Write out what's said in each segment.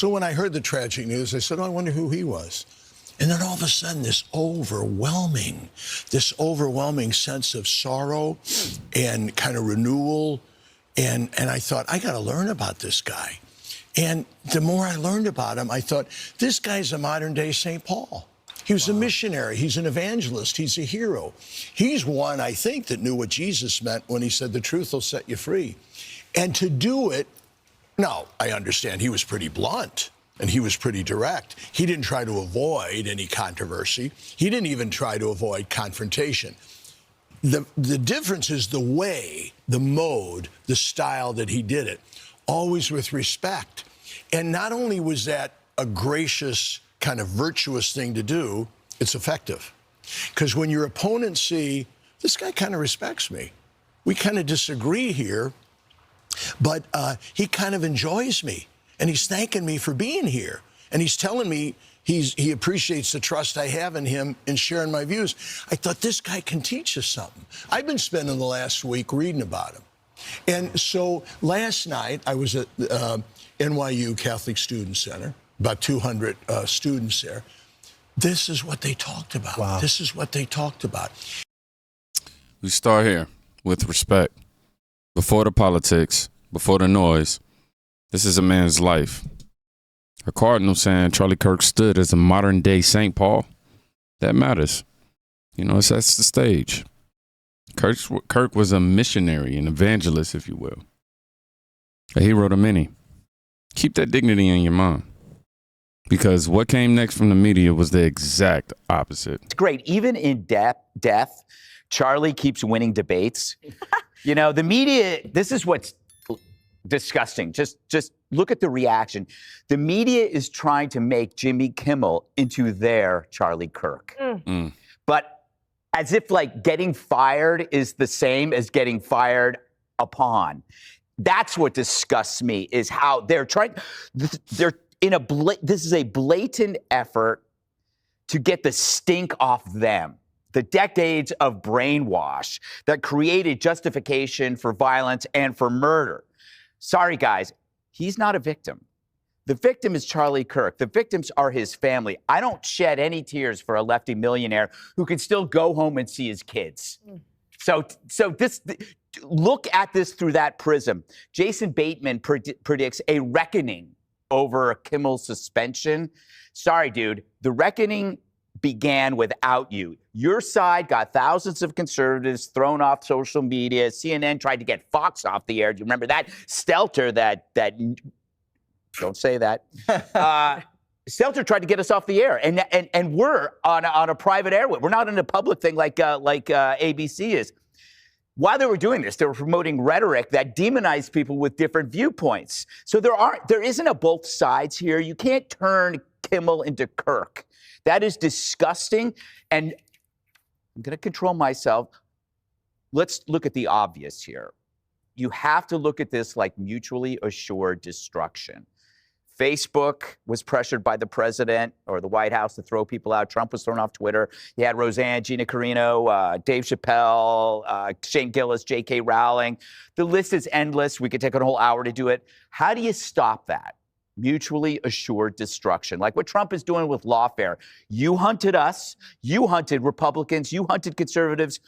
So when I heard the tragic news, I said, oh, I wonder who he was. And then all of a sudden, this overwhelming sense of sorrow and kind of renewal. And I thought, I got to learn about this guy. And the more I learned about him, I thought, this guy's a modern-day St. Paul. He was a missionary. He's an evangelist. He's a hero. He's one, I think, that knew what Jesus meant when he said, the truth will set you free. And to do it, now, I understand he was pretty blunt. And he was pretty direct. He didn't try to avoid any controversy. He didn't even try to avoid confrontation. The difference is the way, the mode, the style that he did it, always with respect. And not only was that a gracious, kind of virtuous thing to do, it's effective. Because when your opponents see, this guy kind of respects me. We kind of disagree here, but he kind of enjoys me. And he's thanking me for being here. And he's telling me he appreciates the trust I have in him in sharing my views. I thought, this guy can teach us something. I've been spending the last week reading about him. And so last night, I was at NYU Catholic Student Center, about 200 students there. This is what they talked about. Wow. This is what they talked about. We start here with respect. Before the politics, before the noise, this is a man's life. A cardinal saying Charlie Kirk stood as a modern-day St. Paul. That matters. You know, that's the stage. Kirk was a missionary, an evangelist, if you will. A hero to many. Keep that dignity in your mind. Because what came next from the media was the exact opposite. It's great. Even in death, Charlie keeps winning debates. You know, the media, this is what's disgusting. Just look at the reaction. The media is trying to make Jimmy Kimmel into their Charlie Kirk. But as if like getting fired is the same as getting fired upon. That's what disgusts me, is how they're trying. This is a blatant effort to get the stink off them. The decades of brainwash that created justification for violence and for murder. Sorry, guys, he's not a victim. The victim is Charlie Kirk. The victims are his family. I don't shed any tears for a lefty millionaire who can still go home and see his kids. So look at this through that prism. Jason Bateman predicts a reckoning over Kimmel's suspension. Sorry, dude, the reckoning began without you. Your side got thousands of conservatives thrown off social media. CNN tried to get Fox off the air. Do you remember that? Stelter, that don't say that. Stelter tried to get us off the air, and we're on a private airway. We're not in a public thing like ABC is. While they were doing this, they were promoting rhetoric that demonized people with different viewpoints. So there isn't a both sides here. You can't turn Kimmel into Kirk. That is disgusting, and I'm going to control myself. Let's look at the obvious here. You have to look at this like mutually assured destruction. Facebook was pressured by the president or the White House to throw people out. Trump was thrown off Twitter. You had Roseanne, Gina Carano, Dave Chappelle, Shane Gillis, J.K. Rowling. The list is endless. We could take a whole hour to do it. How do you stop that? Mutually assured destruction, like what Trump is doing with lawfare. You hunted us. You hunted Republicans. You hunted conservatives.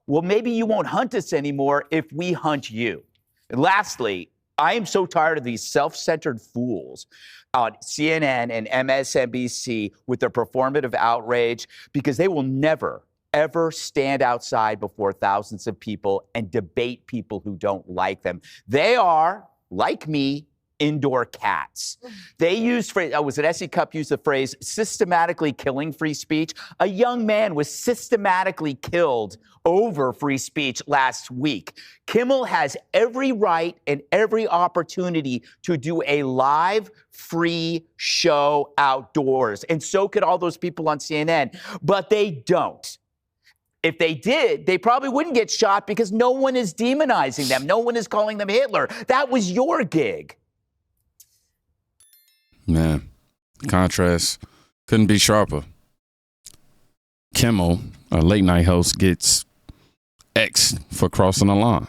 Well, maybe you won't hunt us anymore if we hunt you. And lastly, I am so tired of these self-centered fools on CNN and MSNBC with their performative outrage, because they will never, ever stand outside before thousands of people and debate people who don't like them. They are, like me, indoor cats. They used phrase, was it S.E. Cupp used the phrase systematically killing free speech? A young man was systematically killed over free speech last week. Kimmel has every right and every opportunity to do a live, free show outdoors. And so could all those people on CNN, but they don't. If they did, they probably wouldn't get shot because no one is demonizing them. No one is calling them Hitler. That was your gig. Man, contrast couldn't be sharper. Kimmel, a late night host, gets X for crossing the line,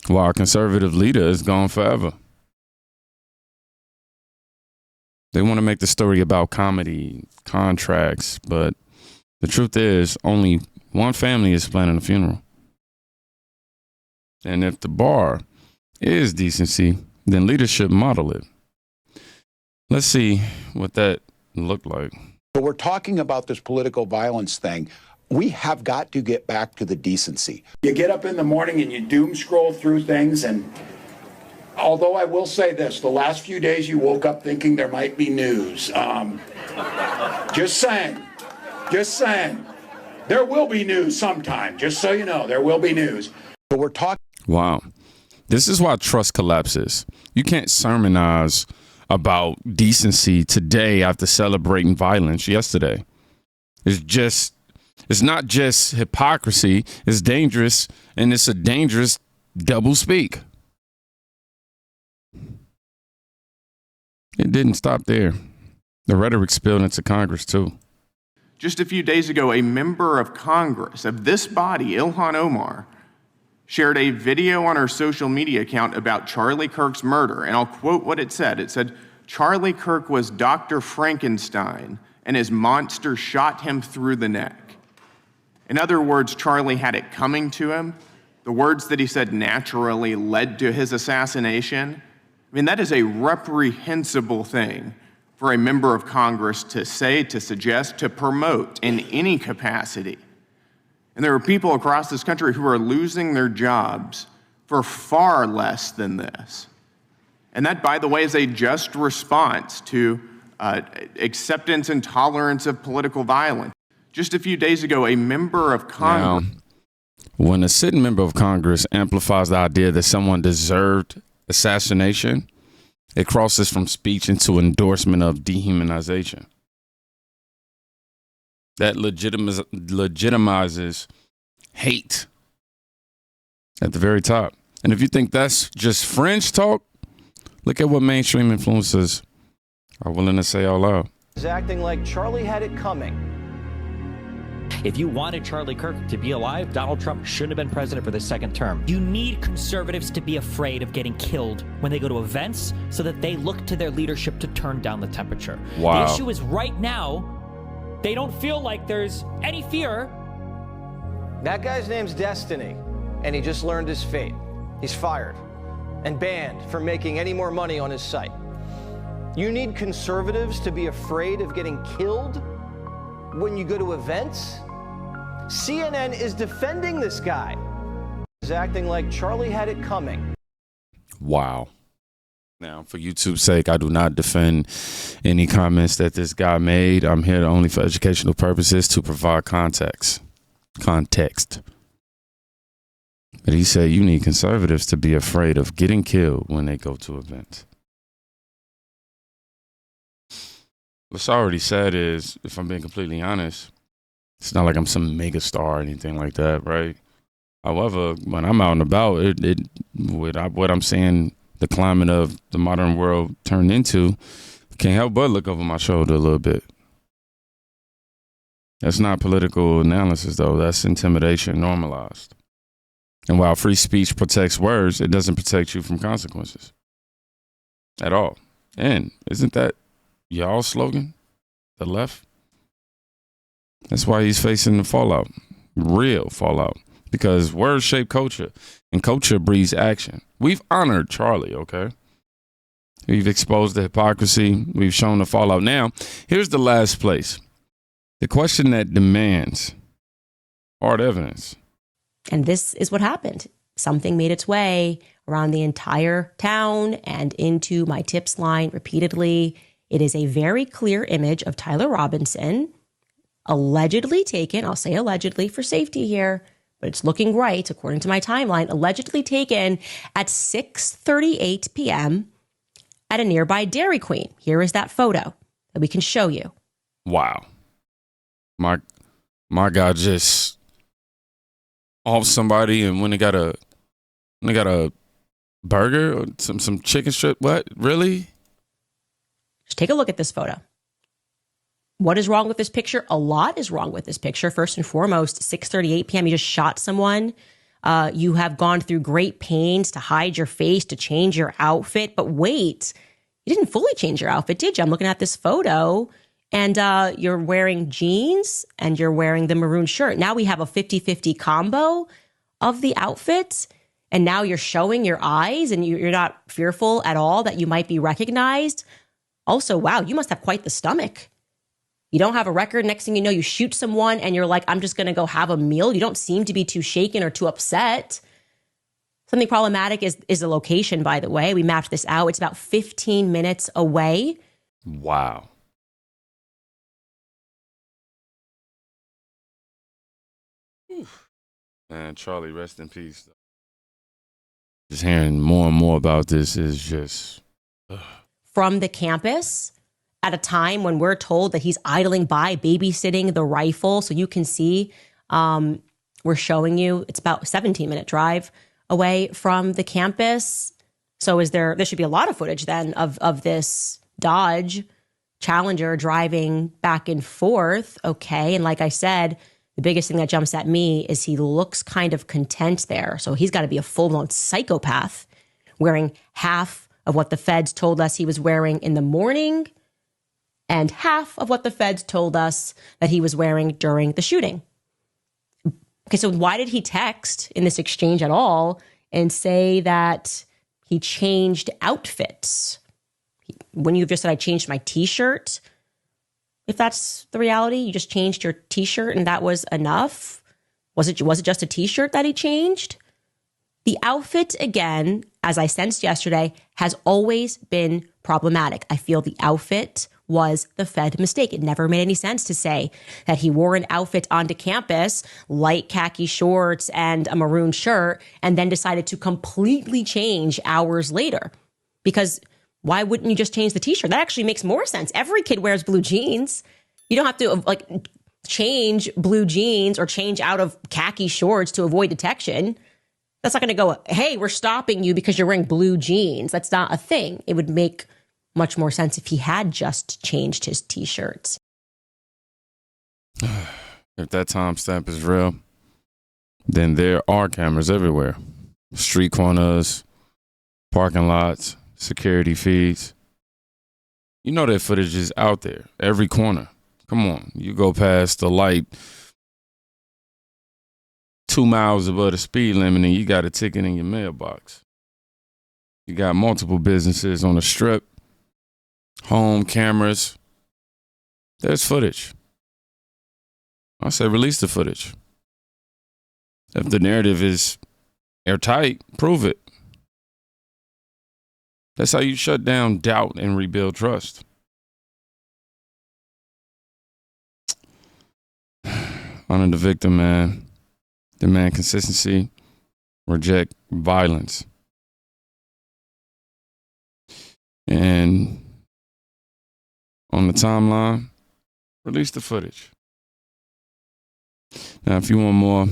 while a conservative leader is gone forever. They want to make the story about comedy, contracts, but the truth is only one family is planning a funeral. And if the bar is decency, then leadership model it. Let's see what that looked like. So we're talking about this political violence thing. We have got to get back to the decency. You get up in the morning and you doom scroll through things, and although I will say this, the last few days you woke up thinking there might be news. Just saying. There will be news sometime, just so you know, there will be news. So we're talking. Wow. This is why trust collapses. You can't sermonize about decency today after celebrating violence yesterday. It's not just hypocrisy, it's dangerous, and it's a dangerous double speak. It didn't stop there. The rhetoric spilled into Congress too. Just a few days ago, a member of Congress of this body, Ilhan Omar, shared a video on her social media account about Charlie Kirk's murder, and I'll quote what it said. It said, "Charlie Kirk was Dr. Frankenstein, and his monster shot him through the neck." In other words, Charlie had it coming to him. The words that he said naturally led to his assassination. I mean, that is a reprehensible thing for a member of Congress to say, to suggest, to promote in any capacity. And there are people across this country who are losing their jobs for far less than this. And that, by the way, is a just response to acceptance and tolerance of political violence. Just a few days ago, a member of Congress. Now, when a sitting member of Congress amplifies the idea that someone deserved assassination, it crosses from speech into endorsement of dehumanization. That legitimizes hate at the very top. And if you think that's just fringe talk, look at what mainstream influencers are willing to say out loud. He's acting like Charlie had it coming. If you wanted Charlie Kirk to be alive, Donald Trump shouldn't have been president for the second term. You need conservatives to be afraid of getting killed when they go to events so that they look to their leadership to turn down the temperature. Wow. The issue is right now, they don't feel like there's any fear. That guy's name's Destiny, and he just learned his fate. He's fired and banned from making any more money on his site. You need conservatives to be afraid of getting killed when you go to events? CNN is defending this guy. He's acting like Charlie had it coming. Wow. Now, for YouTube's sake, I do not defend any comments that this guy made. I'm here only for educational purposes to provide context. But he said you need conservatives to be afraid of getting killed when they go to events. What's already said is, if I'm being completely honest, it's not like I'm some mega star or anything like that, right? However, when I'm out and about, what I'm seeing the climate of the modern world turned into, can't help but look over my shoulder a little bit. That's not political analysis, though. That's intimidation normalized. And while free speech protects words, it doesn't protect you from consequences at all. And isn't that y'all's slogan, the left? That's why he's facing the fallout, real fallout, because words shape culture, and culture breeds action. We've honored Charlie, okay? We've exposed the hypocrisy. We've shown the fallout. Now, here's the last place. The question that demands hard evidence. And this is what happened. Something made its way around the entire town and into my tips line repeatedly. It is a very clear image of Tyler Robinson, allegedly taken, I'll say allegedly for safety here, but it's looking right according to my timeline, allegedly taken at 6:38 p.m. at a nearby Dairy Queen. Here is that photo that we can show you. Wow. My guy just off somebody and when they got a burger or some chicken strip. What? Really? Just take a look at this photo. What is wrong with this picture? A lot is wrong with this picture. First and foremost, 6:38 p.m. You just shot someone. You have gone through great pains to hide your face, to change your outfit. But wait, You didn't fully change your outfit, did you? I'm looking at this photo and you're wearing jeans and you're wearing the maroon shirt. Now we have a 50-50 combo of the outfits. And now you're showing your eyes and you're not fearful at all that you might be recognized. Also, wow, you must have quite the stomach. You don't have a record. Next thing you know, you shoot someone and you're like, I'm just going to go have a meal. You don't seem to be too shaken or too upset. Something problematic is the location, by the way. We mapped this out. It's about 15 minutes away. Wow. Man, Charlie, rest in peace. Just hearing more and more about this is just... From the campus at a time when we're told that he's idling by, babysitting the rifle. So you can see, we're showing you, it's about a 17-minute drive away from the campus. So there should be a lot of footage then of this Dodge Challenger driving back and forth. Okay. And like I said, the biggest thing that jumps at me is he looks kind of content there. So he's got to be a full-blown psychopath wearing half of what the feds told us he was wearing in the morning and half of what the feds told us that he was wearing during the shooting. Okay, so why did he text in this exchange at all and say that he changed outfits? Wouldn't you have just said, I changed my T-shirt? If that's the reality, you just changed your T-shirt and that was enough? Was it just a T-shirt that he changed? The outfit, again, as I sensed yesterday, has always been problematic. I feel the outfit was the Fed mistake. It never made any sense to say that he wore an outfit onto campus, light khaki shorts and a maroon shirt, and then decided to completely change hours later. Because why wouldn't you just change the T-shirt? That actually makes more sense. Every kid wears blue jeans. You don't have to change blue jeans or change out of khaki shorts to avoid detection. That's not going to go, hey, we're stopping you because you're wearing blue jeans. That's not a thing. It would make much more sense if he had just changed his T-shirts. If that timestamp is real, then there are cameras everywhere. Street corners, parking lots, security feeds. You know that footage is out there, every corner. Come on, you go past the light 2 miles above the speed limit and you got a ticket in your mailbox. You got multiple businesses on the strip, home cameras. There's footage. I say release the footage. If the narrative is airtight, prove it. That's how you shut down doubt and rebuild trust. Honor the victim, man. Demand consistency. Reject violence. And on the timeline, release the footage. Now, if you want more,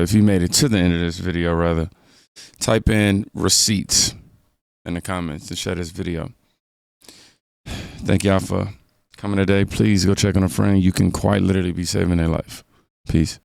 if you made it to the end of this video, rather, type in receipts in the comments to share this video. Thank y'all for coming today. Please go check on a friend. You can quite literally be saving their life. Peace.